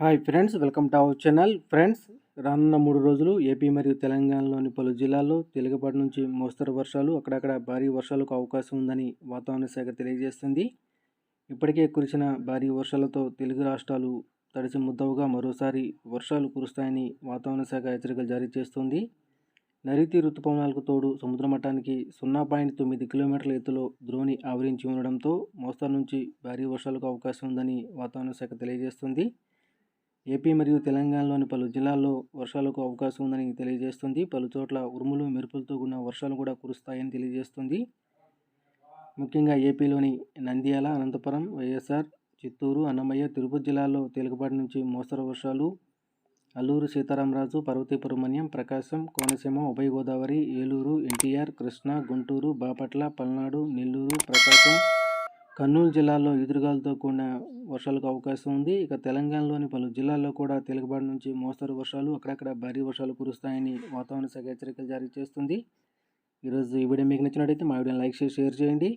Hi friends, welcome to our channel. Friends, రానున్న 3 రోజులు AP మరియు తెలంగాణలోని పలు జిల్లాల్లో తేలికపాటి నుంచి మోస్తరు వర్షాలు, అక్కడక్కడ భారీ వర్షాలకు అవకాశం ఉందని వాతావరణ శాఖ తెలియజేస్తుంది. ఇప్పటికే కురిసిన భారీ వర్షాలతో తెలుగు రాష్ట్రాలు తడిసి ముద్దవుగా మరోసారి వర్షాలు కురుస్తాయని వాతావరణ శాఖ హెచ్చరికలు జారీ చేస్తుంది. నైరుతి రుతుపవనాలకు తోడు సముద్ర మట్టానికి 0.9 కిలోమీటర్ల ఎత్తులో ద్రోణి ఆవరించి ఉండడంతో మోస్తరు నుంచి భారీ వర్షాలకు అవకాశం ఉందని వాతావరణ శాఖ తెలియజేస్తుంది. ఏపీ మరియు తెలంగాణలోని పలు జిల్లాల్లో వర్షాలకు అవకాశం ఉందని తెలియజేస్తుంది. పలు చోట్ల ఉరుములు మెరుపులతో కూడిన వర్షాలు కూడా కురుస్తాయని తెలియజేస్తుంది. ముఖ్యంగా ఏపీలోని నంద్యాల, అనంతపురం, వైఎస్ఆర్, చిత్తూరు, అన్నమయ్య, తిరుపతి జిల్లాల్లో తేలికపాటి నుంచి మోస్తరు వర్షాలు, అల్లూరు సీతారామరాజు, పార్వతీపురం మన్యం, ప్రకాశం, కోనసీమ, ఉభయ గోదావరి, ఏలూరు, ఎన్టీఆర్, కృష్ణా, గుంటూరు, బాపట్ల, పల్నాడు, నెల్లూరు, ప్రకాశం, కర్నూలు జిల్లాల్లో ఈదురుగాలులతో కూడిన వర్షాలకు అవకాశం ఉంది. ఇక తెలంగాణలోని పలు జిల్లాల్లో కూడా తేలికపాటి నుంచి మోస్తరు వర్షాలు, అక్కడక్కడ భారీ వర్షాలు కురుస్తాయని వాతావరణ శాఖ హెచ్చరికలు జారీ చేస్తుంది. ఈరోజు ఈ వీడియో మీకు నచ్చినట్లయితే మా వీడియోని లైక్ చేసి షేర్ చేయండి.